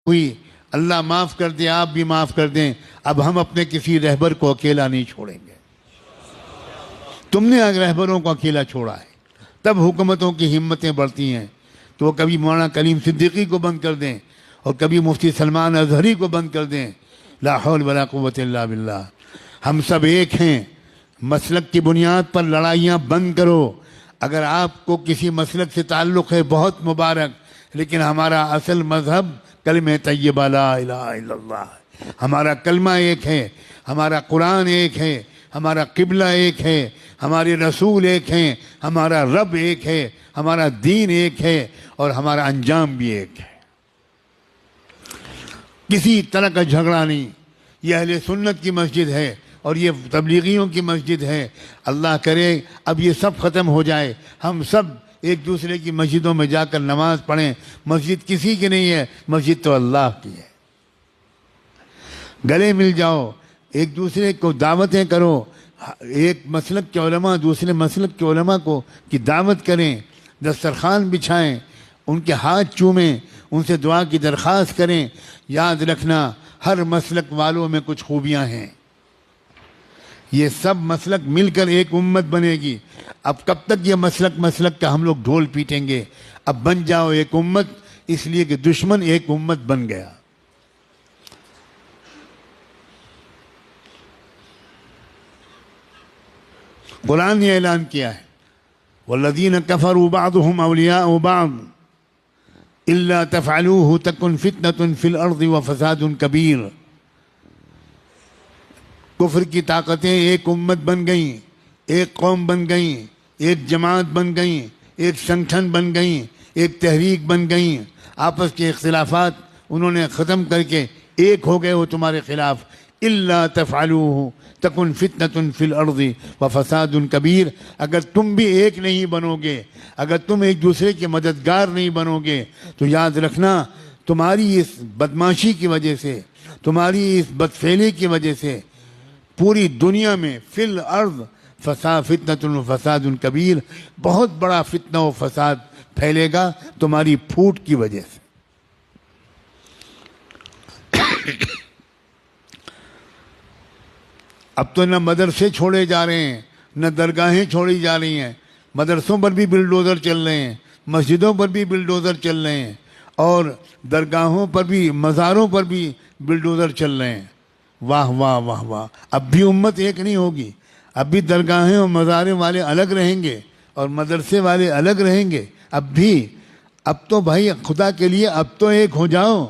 ہوئی، اللہ معاف کر دے، آپ بھی معاف کر دیں، اب ہم اپنے کسی رہبر کو اکیلا نہیں چھوڑیں گے۔ تم نے اگر رہبروں کو اکیلا چھوڑا ہے تب حکومتوں کی ہمتیں بڑھتی ہیں، تو وہ کبھی مولانا کلیم صدیقی کو بند کر دیں اور کبھی مفتی سلمان اظہری کو بند کر دیں۔ لا حول ولا قوت الا باللہ۔ ہم سب ایک ہیں، مسلک کی بنیاد پر لڑائیاں بند کرو۔ اگر آپ کو کسی مسلک سے تعلق ہے بہت مبارک، لیکن ہمارا اصل مذہب کلمہ طیبہ لا الہ الا اللہ، ہمارا کلمہ ایک ہے، ہمارا قرآن ایک ہے، ہمارا قبلہ ایک ہے، ہمارے رسول ایک ہیں، ہمارا رب ایک ہے، ہمارا دین ایک ہے، اور ہمارا انجام بھی ایک ہے۔ کسی طرح کا جھگڑا نہیں۔ یہ اہل سنت کی مسجد ہے اور یہ تبلیغیوں کی مسجد ہے۔ اللہ کرے اب یہ سب ختم ہو جائے، ہم سب ایک دوسرے کی مسجدوں میں جا کر نماز پڑھیں۔ مسجد کسی کی نہیں ہے، مسجد تو اللہ کی ہے۔ گلے مل جاؤ، ایک دوسرے کو دعوتیں کرو، ایک مسلک کے علماء دوسرے مسلک کے علماء کو کی دعوت کریں، دسترخوان بچھائیں، ان کے ہاتھ چومیں، ان سے دعا کی درخواست کریں۔ یاد رکھنا ہر مسلک والوں میں کچھ خوبیاں ہیں، یہ سب مسلک مل کر ایک امت بنے گی۔ اب کب تک یہ مسلک کا ہم لوگ ڈھول پیٹیں گے؟ اب بن جاؤ ایک امت، اس لیے کہ دشمن ایک امت بن گیا۔ قرآن نے اعلان کیا ہے وَالَّذِينَ كَفَرُوا بَعْضُهُمْ أَوْلِيَاءُ بَعْضٍ إِلَّا تَفْعَلُوهُ تَكُنْ فِتْنَةٌ فِي الْأَرْضِ وَفَسَادٌ كَبِيرٌ۔ کفر کی طاقتیں ایک امت بن گئیں، ایک قوم بن گئیں، ایک جماعت بن گئیں، ایک سنگٹھن بن گئیں، ایک تحریک بن گئیں۔ آپس کے اختلافات انہوں نے ختم کر کے ایک ہو گئے وہ تمہارے خلاف۔ إِلَّا تَفْعَلُوهُ تَكُنْ فِتْنَةٌ فِي الْأَرْضِ وَفَسَادٌ كَبِيرٌ۔ اگر تم بھی ایک نہیں بنو گے، اگر تم ایک دوسرے کے مددگار نہیں بنو گے، تو یاد رکھنا تمہاری اس بدماشی کی وجہ سے، تمہاری اس بدفعلی کی وجہ سے پوری دنیا میں فی الارض فتنۃ و فساد کبیر، بہت بڑا فتنہ و فساد پھیلے گا تمہاری پھوٹ کی وجہ سے۔ اب تو نہ مدرسے چھوڑے جا رہے ہیں، نہ درگاہیں چھوڑی جا رہی ہیں، مدرسوں پر بھی بلڈوزر چل رہے ہیں، مسجدوں پر بھی بلڈوزر چل رہے ہیں، اور درگاہوں پر بھی، مزاروں پر بھی بلڈوزر چل رہے ہیں۔ واہ واہ واہ واہ۔ اب بھی امت ایک نہیں ہوگی، اب بھی درگاہیں اور مزاریں والے الگ رہیں گے اور مدرسے والے الگ رہیں گے۔ اب تو بھائی خدا کے لیے اب تو ایک ہو جاؤ۔